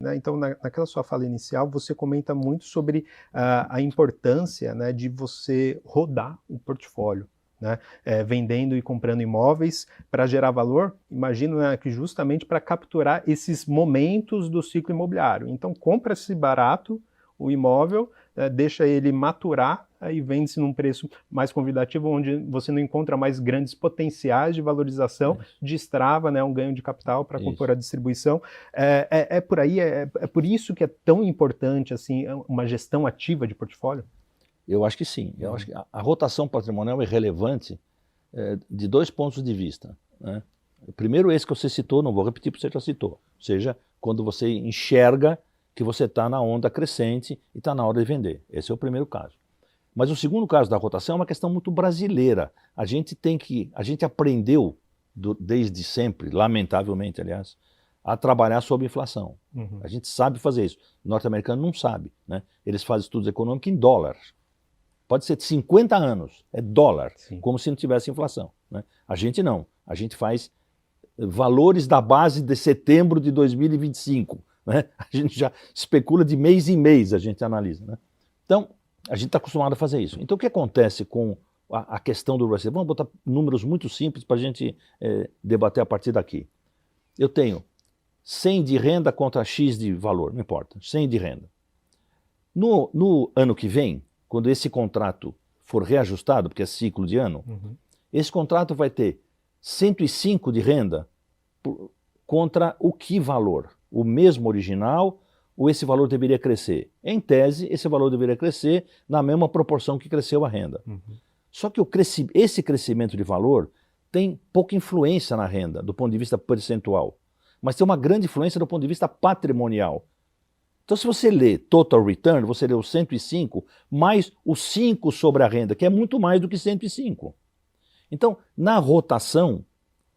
Né? Então, naquela sua fala inicial, você comenta muito sobre a importância, né, de você rodar o portfólio, né? Vendendo e comprando imóveis para gerar valor, imagino, né, que justamente para capturar esses momentos do ciclo imobiliário. Então, compra-se barato o imóvel, deixa ele maturar e vende-se num preço mais convidativo, onde você não encontra mais grandes potenciais de valorização, destrava, né, um ganho de capital para compor a distribuição. É por aí, é por isso que é tão importante assim, uma gestão ativa de portfólio? Eu acho que sim. Eu acho que a rotação patrimonial é relevante de dois pontos de vista, né? Primeiro, esse que você citou, não vou repetir porque você já citou. Ou seja, quando você enxerga que você está na onda crescente e está na hora de vender. Esse é o primeiro caso. Mas o segundo caso da rotação é uma questão muito brasileira. A gente aprendeu, desde sempre, lamentavelmente, aliás, a trabalhar sob inflação. A gente sabe fazer isso. O norte-americano não sabe, né? Eles fazem estudos econômicos em dólares. Pode ser de 50 anos, é dólar, como se não tivesse inflação, né? A gente não. A gente faz valores da base de setembro de 2025. Né? A gente já especula de mês em mês, a gente analisa. Né? Então, a gente está acostumado a fazer isso. Então, o que acontece com a questão do real estate? Vamos botar números muito simples para a gente debater a partir daqui. Eu tenho 100 de renda contra X de valor, não importa, 100 de renda. No ano que vem, quando esse contrato for reajustado, porque é ciclo de ano, esse contrato vai ter 105 de renda contra o que valor? O mesmo original ou esse valor deveria crescer? Em tese, esse valor deveria crescer na mesma proporção que cresceu a renda. Só que esse crescimento de valor tem pouca influência na renda, do ponto de vista percentual, mas tem uma grande influência do ponto de vista patrimonial. Então, se você lê Total Return, você lê o 105 mais o 5 sobre a renda, que é muito mais do que 105. Então, na rotação,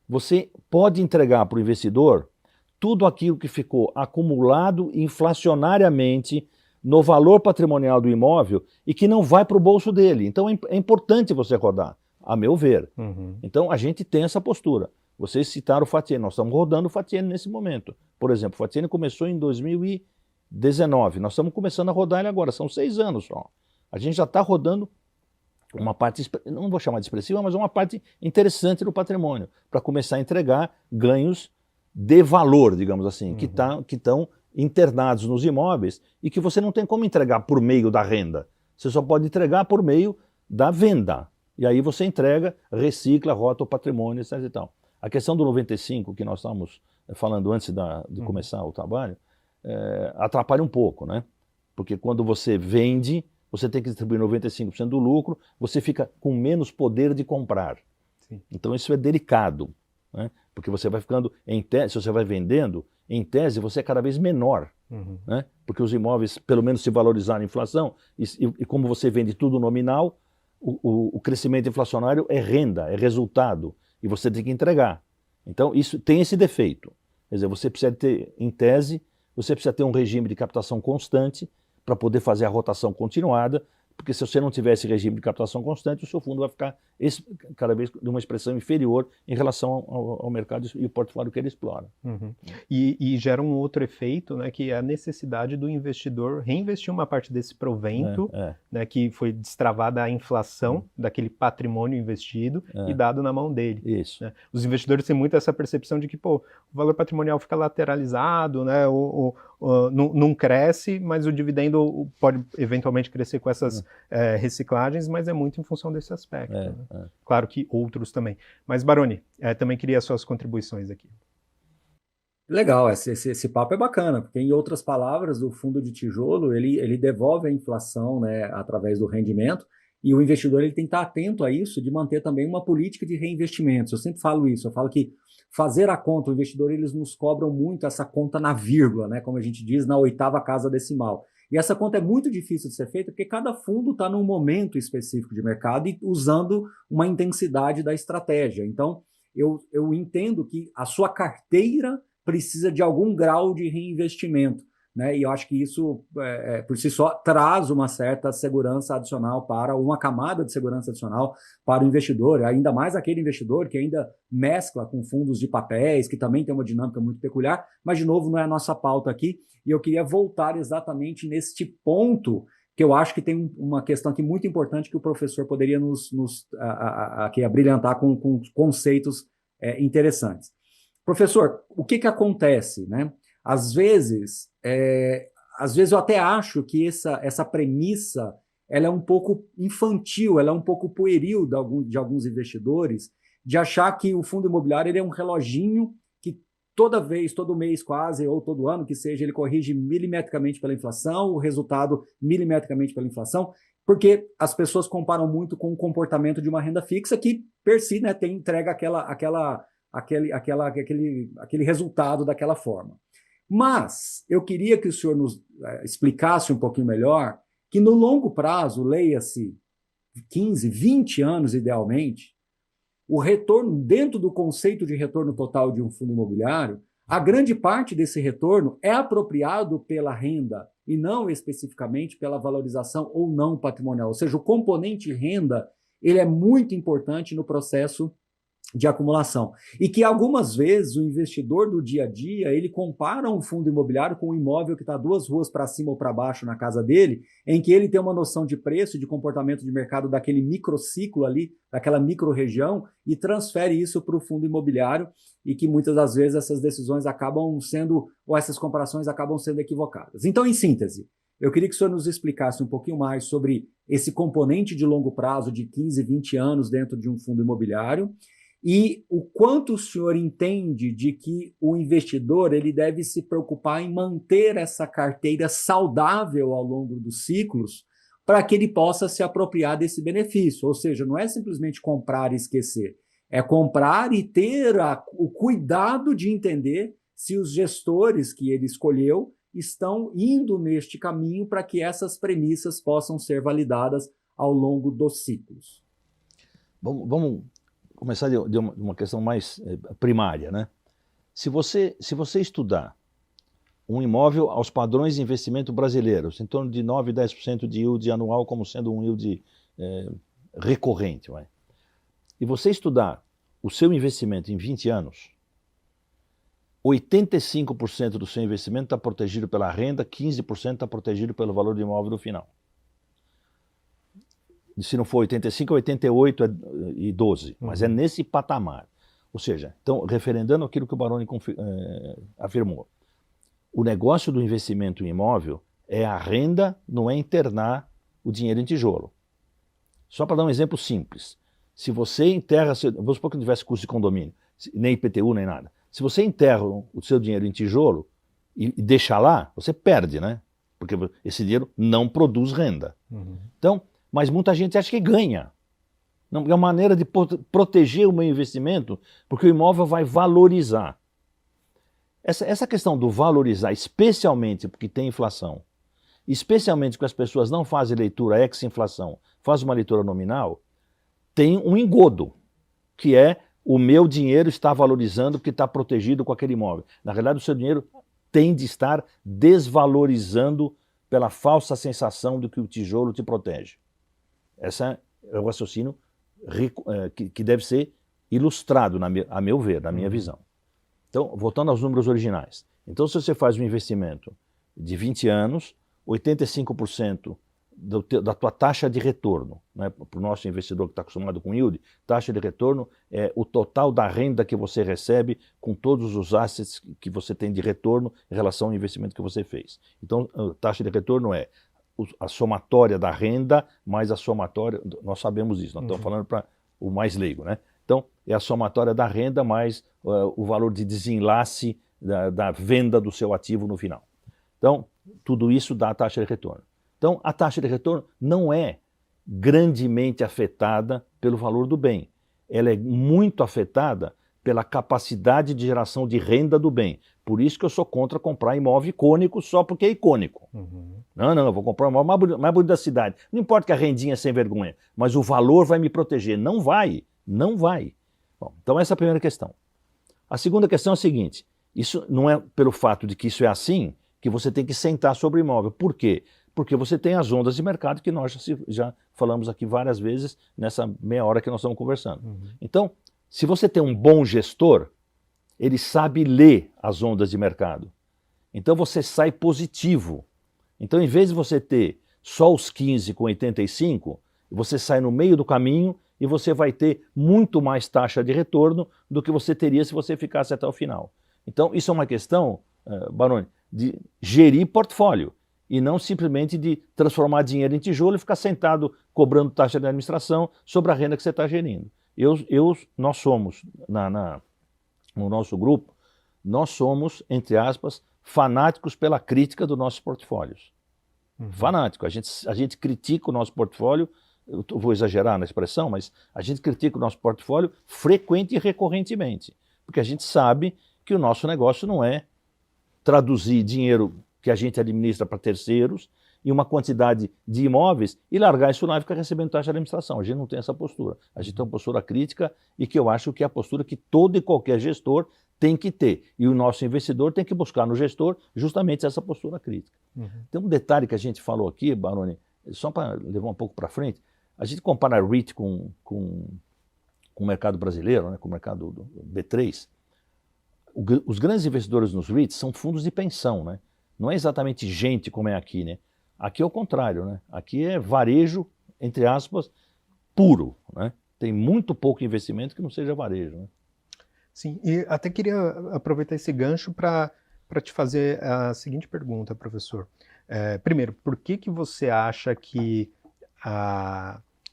você pode entregar para o investidor tudo aquilo que ficou acumulado inflacionariamente no valor patrimonial do imóvel e que não vai para o bolso dele. Então é importante você rodar, a meu ver. Então a gente tem essa postura. Vocês citaram o Fatiene, nós estamos rodando o Fatiene nesse momento. Por exemplo, o Fatiene começou em 2019, nós estamos começando a rodar ele agora, são 6 anos só. A gente já está rodando uma parte, não vou chamar de expressiva, mas uma parte interessante do patrimônio, para começar a entregar ganhos de valor, digamos assim, que estão internados nos imóveis e que você não tem como entregar por meio da renda. Você só pode entregar por meio da venda. E aí você entrega, recicla, rota o patrimônio, etc. e tal. A questão do 95, que nós estávamos falando antes de começar o trabalho, atrapalha um pouco, né? Porque quando você vende, você tem que distribuir 95% do lucro, você fica com menos poder de comprar. Então isso é delicado, né? Porque você vai ficando, em tese, se você vai vendendo, em tese você é cada vez menor, né? Porque os imóveis, pelo menos se valorizaram a inflação, e como você vende tudo nominal, o crescimento inflacionário é renda, é resultado, e você tem que entregar. Então isso tem esse defeito. Quer dizer, você precisa ter, em tese, você precisa ter um regime de captação constante para poder fazer a rotação continuada, porque se você não tiver esse regime de captação constante, o seu fundo vai ficar cada vez de uma expressão inferior em relação ao mercado e o portfólio que ele explora. E gera um outro efeito, né, que é a necessidade do investidor reinvestir uma parte desse provento, né, que foi destravada a inflação daquele patrimônio investido e dado na mão dele. Isso. Né? Os investidores têm muito essa percepção de que o valor patrimonial fica lateralizado, né, não cresce, mas o dividendo pode eventualmente crescer com essas reciclagens, mas é muito em função desse aspecto. Né? Claro que outros também. Mas, Baroni, também queria as suas contribuições aqui. Legal, esse papo é bacana, porque, em outras palavras, o fundo de tijolo ele devolve a inflação, né, através do rendimento, e o investidor ele tem que estar atento a isso, de manter também uma política de reinvestimentos. Eu sempre falo isso, eu falo que fazer a conta, o investidor, eles nos cobram muito essa conta na vírgula, né, como a gente diz, na 8ª casa decimal. E essa conta é muito difícil de ser feita porque cada fundo está num momento específico de mercado e usando uma intensidade da estratégia. Então, eu entendo que a sua carteira precisa de algum grau de reinvestimento, né? E eu acho que isso, por si só, traz uma certa segurança adicional uma camada de segurança adicional para o investidor, ainda mais aquele investidor que ainda mescla com fundos de papéis, que também tem uma dinâmica muito peculiar, mas, de novo, não é a nossa pauta aqui, e eu queria voltar exatamente neste ponto, que eu acho que tem uma questão aqui muito importante que o professor poderia nos aqui abrilhantar com conceitos interessantes. Professor, o que acontece, né? Às vezes eu até acho que essa premissa ela é um pouco infantil, ela é um pouco pueril de alguns investidores, de achar que o fundo imobiliário ele é um reloginho que toda vez, todo mês quase, ou todo ano que seja, ele corrige milimetricamente pela inflação, o resultado milimetricamente pela inflação, porque as pessoas comparam muito com o comportamento de uma renda fixa que, per si, né, entrega aquele resultado daquela forma. Mas eu queria que o senhor nos explicasse um pouquinho melhor que no longo prazo, leia-se 15, 20 anos idealmente, o retorno, dentro do conceito de retorno total de um fundo imobiliário, a grande parte desse retorno é apropriado pela renda e não especificamente pela valorização ou não patrimonial. Ou seja, o componente renda ele é muito importante no processo de acumulação. E que algumas vezes o investidor do dia a dia, ele compara um fundo imobiliário com um imóvel que está 2 ruas para cima ou para baixo na casa dele, em que ele tem uma noção de preço e de comportamento de mercado daquele microciclo ali, daquela micro-região, e transfere isso para o fundo imobiliário, e que muitas das vezes essas decisões acabam sendo, ou essas comparações acabam sendo equivocadas. Então, em síntese, eu queria que o senhor nos explicasse um pouquinho mais sobre esse componente de longo prazo de 15, 20 anos dentro de um fundo imobiliário, e o quanto o senhor entende de que o investidor ele deve se preocupar em manter essa carteira saudável ao longo dos ciclos para que ele possa se apropriar desse benefício. Ou seja, não é simplesmente comprar e esquecer, é comprar e ter o cuidado de entender se os gestores que ele escolheu estão indo neste caminho para que essas premissas possam ser validadas ao longo dos ciclos. Vamos começar de uma questão mais primária, né? Se você estudar um imóvel aos padrões de investimento brasileiros, em torno de 9, 10% de yield anual como sendo um yield recorrente, e você estudar o seu investimento em 20 anos, 85% do seu investimento está protegido pela renda, 15% está protegido pelo valor do imóvel no final. Se não for 85, 88 e 12, mas é nesse patamar. Ou seja, então, referendando aquilo que o Baroni afirmou, o negócio do investimento em imóvel é a renda, não é internar o dinheiro em tijolo. Só para dar um exemplo simples, se você enterra, vamos supor que não tivesse custo de condomínio, nem IPTU, nem nada. Se você enterra o seu dinheiro em tijolo e deixa lá, você perde, né? Porque esse dinheiro não produz renda. Então, mas muita gente acha que ganha. Não, é uma maneira de proteger o meu investimento, porque o imóvel vai valorizar. Essa questão do valorizar, especialmente porque tem inflação, especialmente porque as pessoas não fazem leitura ex-inflação, fazem uma leitura nominal, tem um engodo, que é o meu dinheiro está valorizando porque está protegido com aquele imóvel. Na realidade, o seu dinheiro tem de estar desvalorizando pela falsa sensação de que o tijolo te protege. Esse é o raciocínio que deve ser ilustrado, a meu ver, na minha visão. Então, voltando aos números originais. Então, se você faz um investimento de 20 anos, 85% da tua taxa de retorno, né, para o nosso investidor que está acostumado com yield, taxa de retorno é o total da renda que você recebe com todos os assets que você tem de retorno em relação ao investimento que você fez. Então, a taxa de retorno é a somatória da renda mais a somatória, nós sabemos isso, nós estamos falando para o mais leigo, né? Então, é a somatória da renda mais o valor de desenlace da venda do seu ativo no final. Então, tudo isso dá a taxa de retorno. Então, a taxa de retorno não é grandemente afetada pelo valor do bem. Ela é muito afetada pela capacidade de geração de renda do bem. Por isso que eu sou contra comprar imóvel icônico só porque é icônico. Não, eu vou comprar um imóvel mais bonito da cidade. Não importa que a rendinha é sem vergonha, mas o valor vai me proteger. Não vai. Bom, então essa é a primeira questão. A segunda questão é a seguinte, isso não é pelo fato de que isso é assim, que você tem que sentar sobre o imóvel. Por quê? Porque você tem as ondas de mercado que nós já falamos aqui várias vezes nessa meia hora que nós estamos conversando. Então, se você tem um bom gestor, ele sabe ler as ondas de mercado. Então você sai positivo. Então, em vez de você ter só os 15 com 85, você sai no meio do caminho e você vai ter muito mais taxa de retorno do que você teria se você ficasse até o final. Então, isso é uma questão, Baroni, de gerir portfólio e não simplesmente de transformar dinheiro em tijolo e ficar sentado cobrando taxa de administração sobre a renda que você está gerindo. Nós somos, no nosso grupo, nós somos, entre aspas, fanáticos pela crítica dos nossos portfólios. Fanático. A gente critica o nosso portfólio, eu vou exagerar na expressão, mas a gente critica o nosso portfólio frequente e recorrentemente, porque a gente sabe que o nosso negócio não é traduzir dinheiro que a gente administra para terceiros em uma quantidade de imóveis e largar isso lá e ficar recebendo taxa de administração. A gente não tem essa postura. A gente tem uma postura crítica e que eu acho que é a postura que todo e qualquer gestor tem que ter. E o nosso investidor tem que buscar no gestor justamente essa postura crítica. Tem um detalhe que a gente falou aqui, Baroni, só para levar um pouco para frente, a gente compara a REIT com o mercado brasileiro, né, com o mercado do B3. Os grandes investidores nos REITs são fundos de pensão, né? Não é exatamente gente como é aqui, né? Aqui é o contrário, né? Aqui é varejo, entre aspas, puro, né? Tem muito pouco investimento que não seja varejo, né? Sim, e até queria aproveitar esse gancho para te fazer a seguinte pergunta, professor. Primeiro, por que você acha que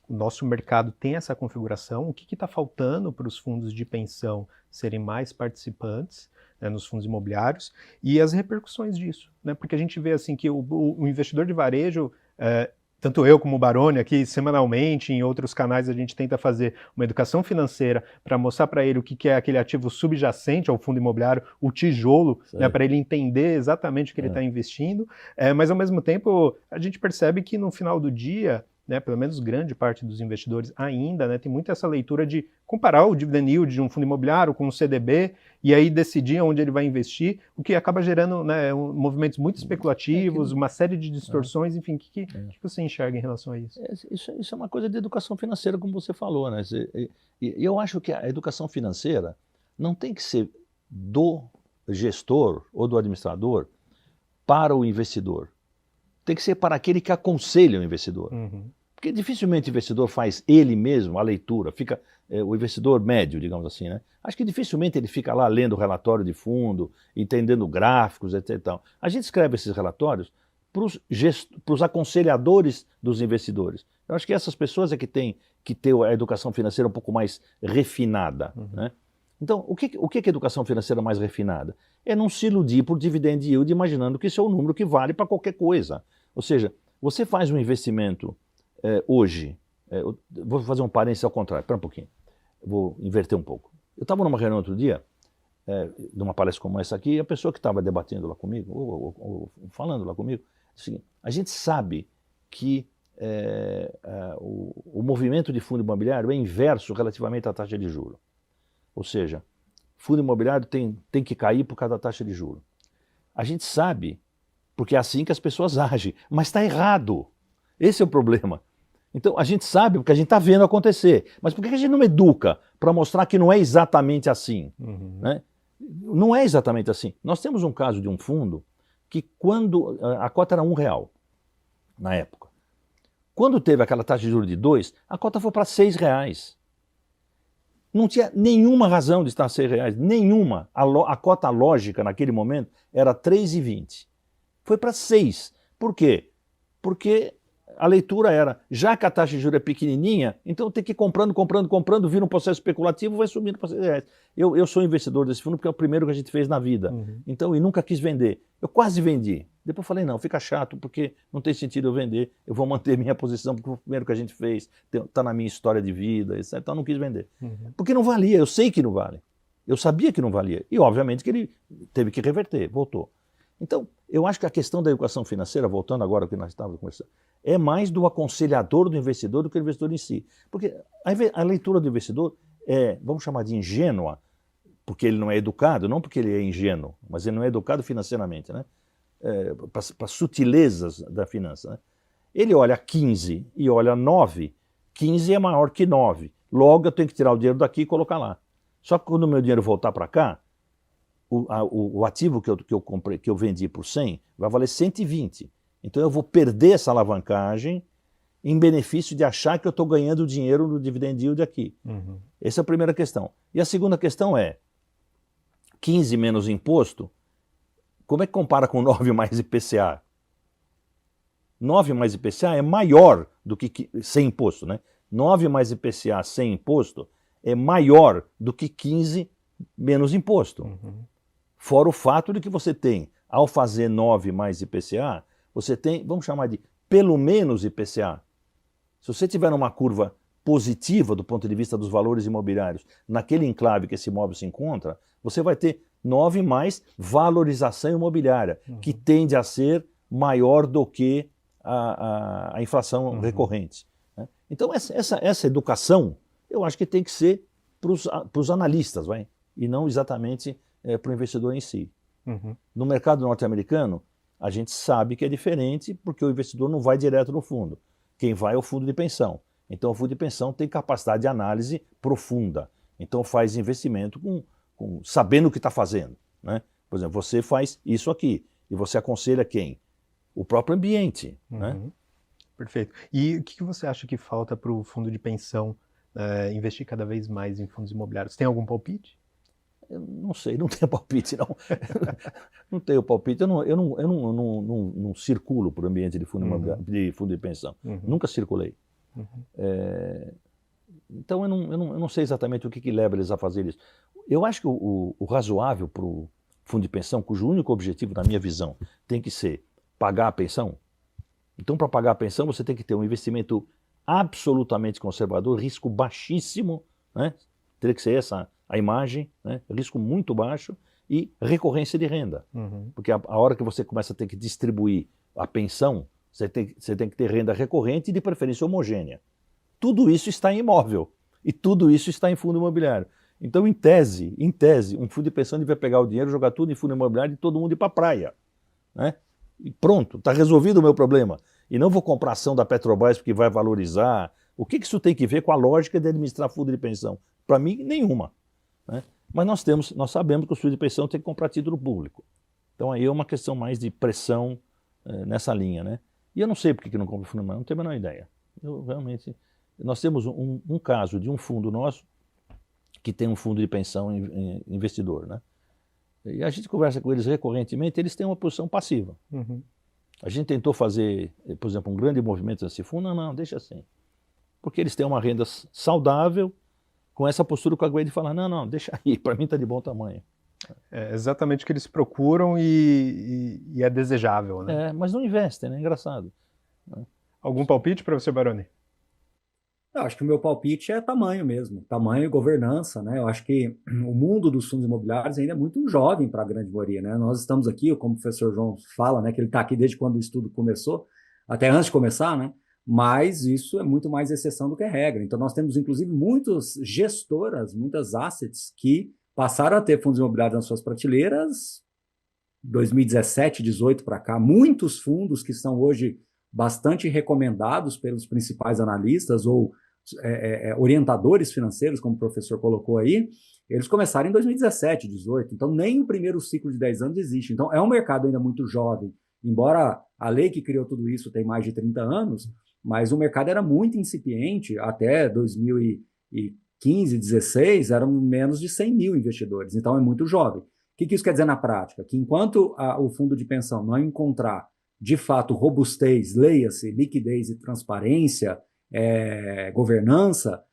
o nosso mercado tem essa configuração? O que está faltando para os fundos de pensão serem mais participantes, né, nos fundos imobiliários, e as repercussões disso, né? Porque a gente vê assim que o investidor de varejo, tanto eu como o Baroni aqui, semanalmente, em outros canais, a gente tenta fazer uma educação financeira para mostrar para ele o que é aquele ativo subjacente ao fundo imobiliário, o tijolo, né, para ele entender exatamente o que ele está investindo, mas ao mesmo tempo a gente percebe que no final do dia, né, pelo menos grande parte dos investidores ainda, né, tem muito essa leitura de comparar o dividend yield de um fundo imobiliário com um CDB e aí decidir onde ele vai investir, o que acaba gerando, né, movimentos muito especulativos, uma série de distorções, enfim, o que você enxerga em relação a isso? Isso é uma coisa de educação financeira, como você falou, né? E eu acho que a educação financeira não tem que ser do gestor ou do administrador para o investidor. Tem que ser para aquele que aconselha o investidor. Porque dificilmente o investidor faz ele mesmo a leitura, fica o investidor médio, digamos assim, né? Acho que dificilmente ele fica lá lendo o relatório de fundo, entendendo gráficos, etc. A gente escreve esses relatórios para os aconselhadores dos investidores. Eu acho que essas pessoas é que têm que ter a educação financeira um pouco mais refinada, né? Então, o que é educação financeira mais refinada? É não se iludir por dividend yield imaginando que isso é um número que vale para qualquer coisa. Ou seja, você faz um investimento hoje, vou fazer um parênteses ao contrário, espera um pouquinho, vou inverter um pouco. Eu estava numa reunião outro dia, numa palestra como essa aqui, e a pessoa que estava debatendo lá comigo, ou falando lá comigo, disse o seguinte: a gente sabe que o movimento de fundo imobiliário é inverso relativamente à taxa de juros. Ou seja, fundo imobiliário tem que cair por causa da taxa de juros. A gente sabe, porque é assim que as pessoas agem, mas está errado. Esse é o problema. Então, a gente sabe porque a gente está vendo acontecer. Mas por que a gente não educa para mostrar que não é exatamente assim? Né? Não é exatamente assim. Nós temos um caso de um fundo que quando a cota era R$1 na época. Quando teve aquela taxa de juros de 2, a cota foi para R$6. Não tinha nenhuma razão de estar a R$6, nenhuma. A cota lógica naquele momento era R$3,20. Foi para 6. Por quê? Porque a leitura era, já que a taxa de juros é pequenininha, então tem que ir comprando, vira um processo especulativo, vai subindo para R$6. Eu sou investidor desse fundo porque é o primeiro que a gente fez na vida. Então, e nunca quis vender. Eu quase vendi. Depois falei, não, fica chato, porque não tem sentido eu vender, eu vou manter minha posição, porque foi o primeiro que a gente fez, está na minha história de vida, etc. Então não quis vender. Porque não valia, eu sei que não vale. Eu sabia que não valia. E obviamente que ele teve que reverter, voltou. Então, eu acho que a questão da educação financeira, voltando agora ao que nós estávamos conversando, é mais do aconselhador do investidor do que do investidor em si. Porque a leitura do investidor é, vamos chamar de ingênua, porque ele não é educado, não porque ele é ingênuo, mas ele não é educado financeiramente, né? para sutilezas da finança, né? Ele olha 15 e olha 9, 15 é maior que 9. Logo eu tenho que tirar o dinheiro daqui e colocar lá. Só que quando o meu dinheiro voltar para cá, o ativo que eu comprei, que eu vendi por 100, vai valer 120. Então eu vou perder essa alavancagem em benefício de achar que eu estou ganhando dinheiro no dividend yield aqui. Uhum. Essa é a primeira questão. E a segunda questão é, 15 menos imposto, como é que compara com 9 mais IPCA? 9 mais IPCA é maior do que sem imposto, né? 9 mais IPCA sem imposto é maior do que 15 menos imposto. Uhum. Fora o fato de que você tem, ao fazer 9 mais IPCA, você tem, vamos chamar de pelo menos IPCA. Se você tiver uma curva positiva do ponto de vista dos valores imobiliários, naquele enclave que esse imóvel se encontra, você vai ter 9 mais valorização imobiliária, que tende a ser maior do que a inflação recorrente, né? Então essa educação, eu acho que tem que ser para os analistas, vai? E não exatamente para o investidor em si. Uhum. No mercado norte-americano, a gente sabe que é diferente porque o investidor não vai direto no fundo. Quem vai é o fundo de pensão. Então o fundo de pensão tem capacidade de análise profunda. Então faz investimento sabendo o que está fazendo, né? Por exemplo, você faz isso aqui e você aconselha quem? O próprio ambiente, né? Perfeito. E o que você acha que falta para o fundo de pensão investir cada vez mais em fundos imobiliários? Tem algum palpite? Eu não sei, não tenho palpite, não. Não tenho palpite. Eu não circulo por ambiente de fundo, de fundo de pensão. Nunca circulei. Então eu não sei exatamente o que leva eles a fazer isso. Eu acho que o razoável para o fundo de pensão, cujo único objetivo, na minha visão, tem que ser pagar a pensão. Então, para pagar a pensão, você tem que ter um investimento absolutamente conservador, risco baixíssimo, né? Teria que ser essa a imagem, né? Risco muito baixo e recorrência de renda. Porque a hora que você começa a ter que distribuir a pensão, você tem que ter renda recorrente e de preferência homogênea. Tudo isso está em imóvel e tudo isso está em fundo imobiliário. Então, em tese, um fundo de pensão devia pegar o dinheiro, jogar tudo em fundo imobiliário e todo mundo ir para a praia, né? E pronto, está resolvido o meu problema. E não vou comprar ação da Petrobras porque vai valorizar. O que isso tem que ver com a lógica de administrar fundo de pensão? Para mim, nenhuma, né? Mas nós sabemos que o fundo de pensão tem que comprar título público. Então aí é uma questão mais de pressão nessa linha, né? E eu não sei por que não compra fundo imobiliário, não tenho a menor ideia. Nós temos um caso de um fundo nosso que tem um fundo de pensão investidor, né? E a gente conversa com eles recorrentemente, eles têm uma posição passiva. A gente tentou fazer, por exemplo, um grande movimento nesse fundo, não, deixa assim. Porque eles têm uma renda saudável, com essa postura que eu acabei de falar, não, deixa aí, para mim está de bom tamanho. É exatamente o que eles procuram e é desejável, né? Mas não investem, né? É engraçado. Algum palpite para você, Baroni? Eu acho que o meu palpite é tamanho mesmo, tamanho e governança, né? Eu acho que o mundo dos fundos imobiliários ainda é muito jovem para a grande maioria, né? Nós estamos aqui, como o professor João fala, né, que ele está aqui desde quando o estudo começou, até antes de começar, né? Mas isso é muito mais exceção do que regra. Então nós temos, inclusive, muitas gestoras, muitas assets que passaram a ter fundos imobiliários nas suas prateleiras 2017, 18 para cá. Muitos fundos que são hoje bastante recomendados pelos principais analistas ou orientadores financeiros, como o professor colocou aí, eles começaram em 2017, 18, então nem o primeiro ciclo de 10 anos existe. Então é um mercado ainda muito jovem, embora a lei que criou tudo isso tem mais de 30 anos, mas o mercado era muito incipiente, até 2015, 16, eram menos de 100 mil investidores, então é muito jovem. O que isso quer dizer na prática? Que enquanto o fundo de pensão não encontrar, de fato, robustez, leia-se, liquidez e transparência, governança,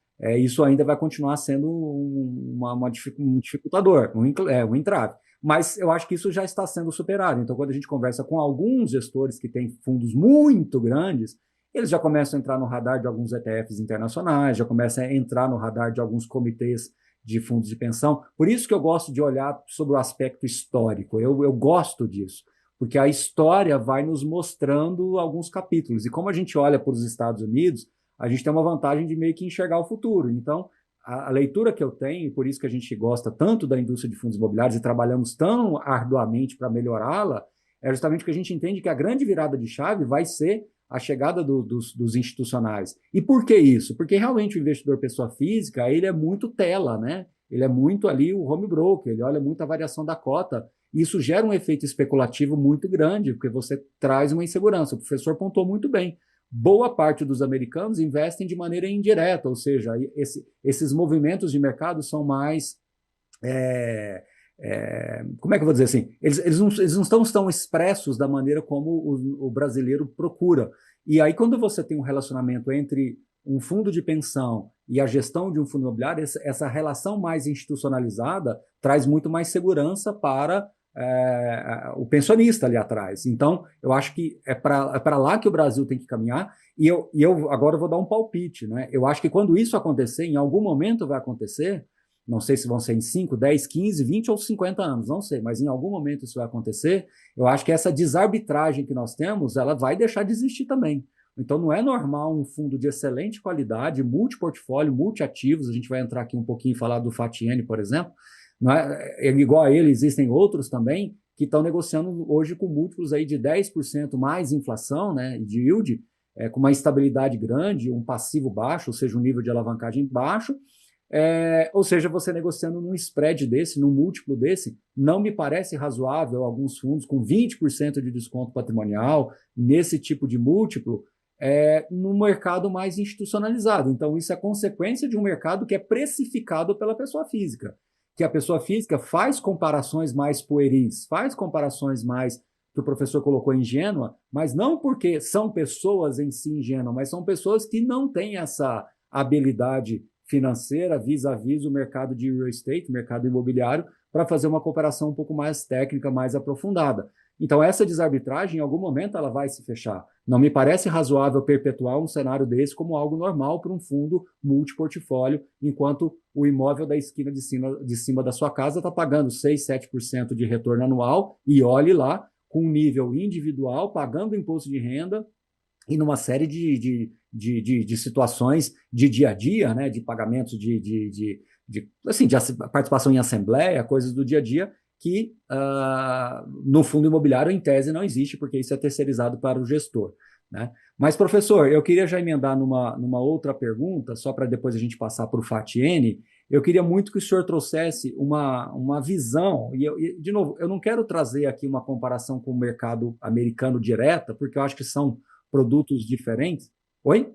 isso ainda vai continuar sendo um dificultador, um entrave. Mas eu acho que isso já está sendo superado. Então, quando a gente conversa com alguns gestores que têm fundos muito grandes, eles já começam a entrar no radar de alguns ETFs internacionais, já começam a entrar no radar de alguns comitês de fundos de pensão. Por isso que eu gosto de olhar sobre o aspecto histórico. Eu gosto disso, porque a história vai nos mostrando alguns capítulos. E como a gente olha para os Estados Unidos, a gente tem uma vantagem de meio que enxergar o futuro. Então, a leitura que eu tenho, e por isso que a gente gosta tanto da indústria de fundos imobiliários e trabalhamos tão arduamente para melhorá-la, é justamente porque a gente entende que a grande virada de chave vai ser a chegada dos institucionais. E por que isso? Porque realmente o investidor pessoa física, ele é muito tela, né? Ele é muito ali o home broker, ele olha muito a variação da cota. E isso gera um efeito especulativo muito grande, porque você traz uma insegurança. O professor pontuou muito bem. Boa parte dos americanos investem de maneira indireta, ou seja, esses movimentos de mercado são mais... como é que eu vou dizer assim? Eles não estão tão expressos da maneira como o brasileiro procura. E aí, quando você tem um relacionamento entre um fundo de pensão e a gestão de um fundo imobiliário, essa relação mais institucionalizada traz muito mais segurança para o pensionista ali atrás. Então, eu acho que é para lá que o Brasil tem que caminhar. E eu agora vou dar um palpite, né? Eu acho que quando isso acontecer, em algum momento vai acontecer. Não sei se vão ser em 5, 10, 15, 20 ou 50 anos, não sei, mas em algum momento isso vai acontecer. Eu acho que essa desarbitragem que nós temos, ela vai deixar de existir também. Então não é normal um fundo de excelente qualidade, multiportfólio, multiativos, a gente vai entrar aqui um pouquinho e falar do Fatiene, por exemplo, não é, igual a ele, existem outros também que estão negociando hoje com múltiplos aí de 10% mais inflação, né, de yield, com uma estabilidade grande, um passivo baixo, ou seja, um nível de alavancagem baixo. Ou seja, você negociando num spread desse, num múltiplo desse, não me parece razoável alguns fundos com 20% de desconto patrimonial, nesse tipo de múltiplo, no mercado mais institucionalizado. Então, isso é consequência de um mercado que é precificado pela pessoa física, que a pessoa física faz comparações mais pueris, faz comparações mais, que o professor colocou, ingênua, mas não porque são pessoas em si ingênuas, mas são pessoas que não têm essa habilidade financeira vis-à-vis o mercado de real estate, mercado imobiliário, para fazer uma cooperação um pouco mais técnica, mais aprofundada. Então, essa desarbitragem, em algum momento, ela vai se fechar. Não me parece razoável perpetuar um cenário desse como algo normal para um fundo multiportfólio, enquanto o imóvel da esquina de cima da sua casa está pagando 6, 7% de retorno anual, e olhe lá, com um nível individual, pagando imposto de renda, e numa série de situações de dia a dia, né, de pagamentos de participação em assembleia, coisas do dia a dia, que no fundo imobiliário, em tese, não existe, porque isso é terceirizado para o gestor, né? Mas, professor, eu queria já emendar numa outra pergunta, só para depois a gente passar para o Fatiene. Eu queria muito que o senhor trouxesse uma visão, de novo, eu não quero trazer aqui uma comparação com o mercado americano direta, porque eu acho que são produtos diferentes. Oi?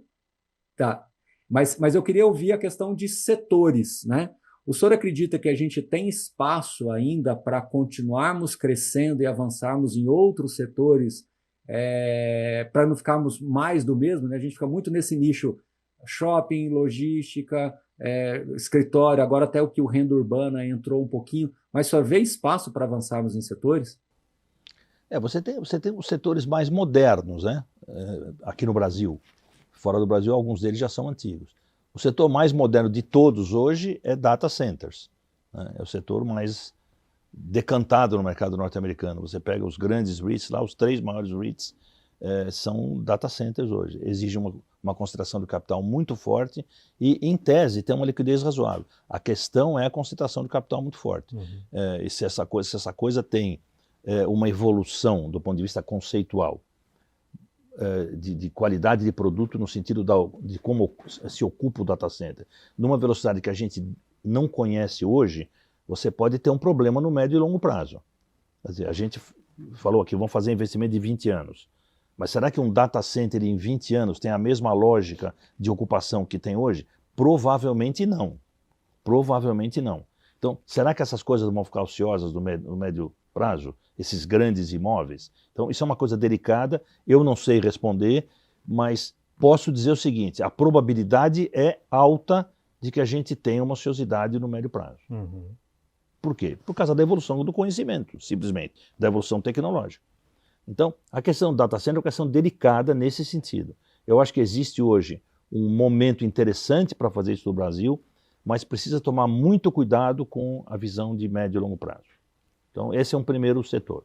Tá. Mas eu queria ouvir a questão de setores, né? O senhor acredita que a gente tem espaço ainda para continuarmos crescendo e avançarmos em outros setores, para não ficarmos mais do mesmo, né? A gente fica muito nesse nicho shopping, logística, escritório, agora até o que o renda urbana entrou um pouquinho, mas só vê espaço para avançarmos em setores? Você tem os setores mais modernos, né? Aqui no Brasil. Fora do Brasil, alguns deles já são antigos. O setor mais moderno de todos hoje é data centers, né? É o setor mais decantado no mercado norte-americano. Você pega os grandes REITs lá, os 3 maiores REITs são data centers hoje. Exige uma concentração do capital muito forte e, em tese, tem uma liquidez razoável. A questão é a concentração do capital muito forte. E se essa coisa tem uma evolução do ponto de vista conceitual, de qualidade de produto no sentido de como se ocupa o data center, numa velocidade que a gente não conhece hoje, você pode ter um problema no médio e longo prazo. Quer dizer, a gente falou aqui, vamos fazer investimento de 20 anos, mas será que um data center em 20 anos tem a mesma lógica de ocupação que tem hoje? Provavelmente não. Provavelmente não. Então, será que essas coisas vão ficar ociosas no médio prazo? Esses grandes imóveis? Então, isso é uma coisa delicada, eu não sei responder, mas posso dizer o seguinte, a probabilidade é alta de que a gente tenha uma ociosidade no médio prazo. Por quê? Por causa da evolução do conhecimento, simplesmente, da evolução tecnológica. Então, a questão do data center é uma questão delicada nesse sentido. Eu acho que existe hoje um momento interessante para fazer isso no Brasil, mas precisa tomar muito cuidado com a visão de médio e longo prazo. Então, esse é um primeiro setor.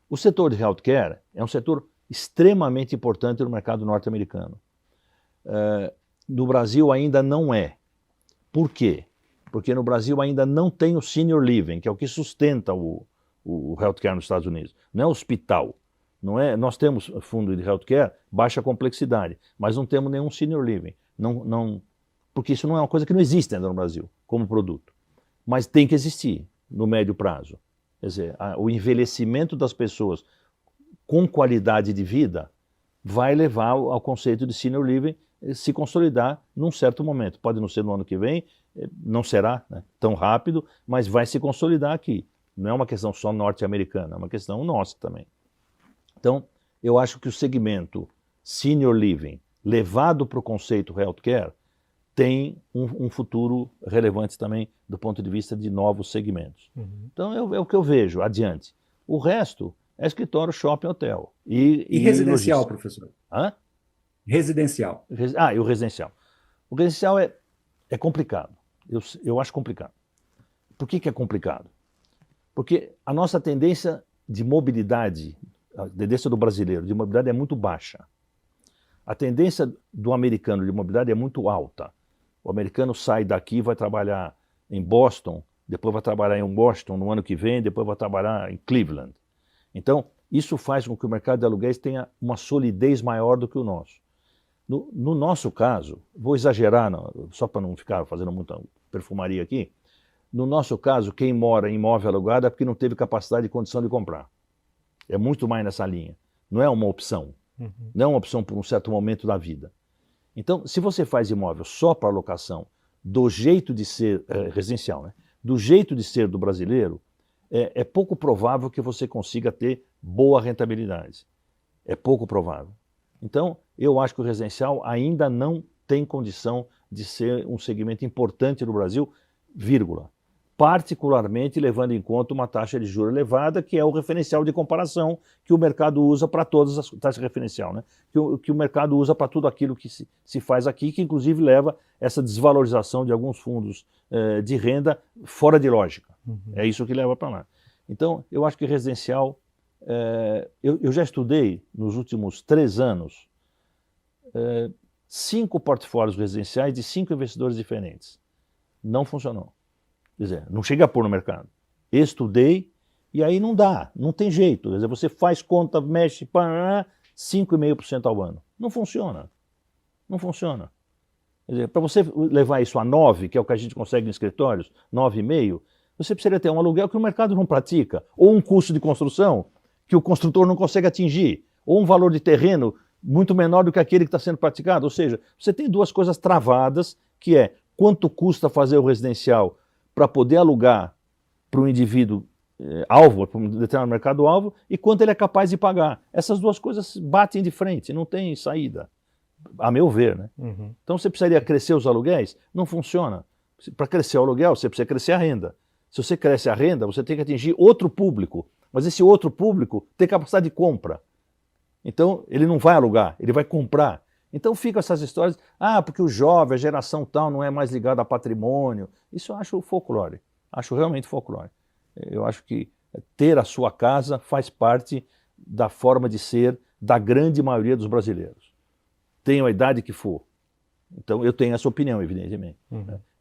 O setor de healthcare é um setor extremamente importante no mercado norte-americano. No Brasil ainda não é. Por quê? Porque no Brasil ainda não tem o senior living, que é o que sustenta o o healthcare nos Estados Unidos. Não é hospital. Não é, nós temos fundo de healthcare, baixa complexidade, mas não temos nenhum senior living. Porque isso não é uma coisa que não existe ainda no Brasil, como produto. Mas tem que existir no médio prazo. Quer dizer, o envelhecimento das pessoas com qualidade de vida vai levar ao conceito de senior living se consolidar num certo momento. Pode não ser no ano que vem, não será, né, tão rápido, mas vai se consolidar aqui. Não é uma questão só norte-americana, é uma questão nossa também. Então, eu acho que o segmento senior living, levado para o conceito healthcare, tem um futuro relevante também do ponto de vista de novos segmentos. Então, é o que eu vejo adiante. O resto é escritório, shopping, hotel. E residencial, logística. professor? Hã? Residencial. E o residencial. O residencial é complicado. Eu acho complicado. Por que é complicado? Porque a nossa tendência de mobilidade, a tendência do brasileiro de mobilidade é muito baixa. A tendência do americano de mobilidade é muito alta. O americano sai daqui e vai trabalhar em Boston, depois vai trabalhar em Washington no ano que vem, depois vai trabalhar em Cleveland. Então, isso faz com que o mercado de aluguéis tenha uma solidez maior do que o nosso. No nosso caso, vou exagerar, só para não ficar fazendo muita perfumaria aqui, no nosso caso, quem mora em imóvel alugado é porque não teve capacidade e condição de comprar. É muito mais nessa linha. Não é uma opção. Não é uma opção por um certo momento da vida. Então, se você faz imóvel só para locação, do jeito de ser, residencial, né? Do jeito de ser do brasileiro, é pouco provável que você consiga ter boa rentabilidade. É pouco provável. Então, eu acho que o residencial ainda não tem condição de ser um segmento importante no Brasil, vírgula. Particularmente levando em conta uma taxa de juros elevada, que é o referencial de comparação que o mercado usa para todas as taxas referencial, né? Que o mercado usa para tudo aquilo que se faz aqui, que inclusive leva essa desvalorização de alguns fundos de renda fora de lógica. É isso que leva para lá. Então, eu acho que residencial, eu já estudei nos últimos 3 anos 5 portfólios residenciais de 5 investidores diferentes. Não funcionou. Quer dizer, não cheguei a pôr no mercado. Estudei e aí não dá, não tem jeito. Quer dizer, você faz conta, mexe, 5,5% ao ano. Não funciona. Não funciona. Quer dizer, para você levar isso a 9, que é o que a gente consegue em escritórios, 9,5%, você precisa ter um aluguel que o mercado não pratica, ou um custo de construção que o construtor não consegue atingir, ou um valor de terreno muito menor do que aquele que está sendo praticado. Ou seja, você tem 2 coisas travadas, que é quanto custa fazer o residencial para poder alugar para um indivíduo alvo, para um determinado mercado-alvo, e quanto ele é capaz de pagar. Essas 2 coisas batem de frente, não tem saída, a meu ver, né? Então você precisaria crescer os aluguéis? Não funciona. Para crescer o aluguel, você precisa crescer a renda. Se você cresce a renda, você tem que atingir outro público, mas esse outro público tem capacidade de compra. Então ele não vai alugar, ele vai comprar. Então ficam essas histórias, porque o jovem, a geração tal, não é mais ligada a patrimônio. Isso eu acho folclore, acho realmente folclore. Eu acho que ter a sua casa faz parte da forma de ser da grande maioria dos brasileiros. Tenham a idade que for. Então eu tenho essa opinião, evidentemente.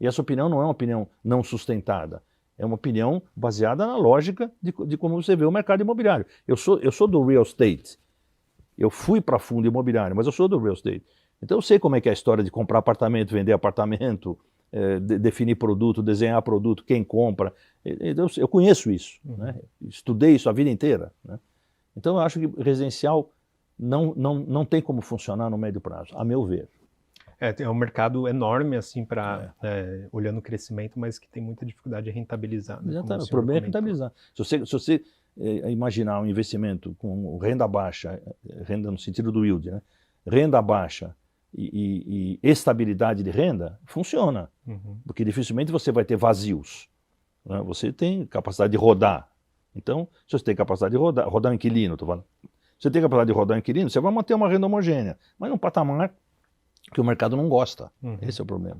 E essa opinião não é uma opinião não sustentada. É uma opinião baseada na lógica de como você vê o mercado imobiliário. Eu sou do real estate. Eu fui para fundo imobiliário, mas eu sou do real estate. Então eu sei como é que é a história de comprar apartamento, vender apartamento, definir produto, desenhar produto, quem compra. Eu conheço isso, né? Estudei isso a vida inteira, né? Então eu acho que residencial não tem como funcionar no médio prazo, a meu ver. É um mercado enorme, assim, olhando o crescimento, mas que tem muita dificuldade de rentabilizar. Né, o problema é rentabilizar. Se você imaginar um investimento com renda baixa, renda no sentido do yield, né? Renda baixa e estabilidade de renda, funciona. Porque dificilmente você vai ter vazios, né? Você tem capacidade de rodar. Então, se você tem capacidade de rodar um inquilino, estou falando. Se você tem capacidade de rodar um inquilino, você vai manter uma renda homogênea, mas num patamar que o mercado não gosta. Esse é o problema.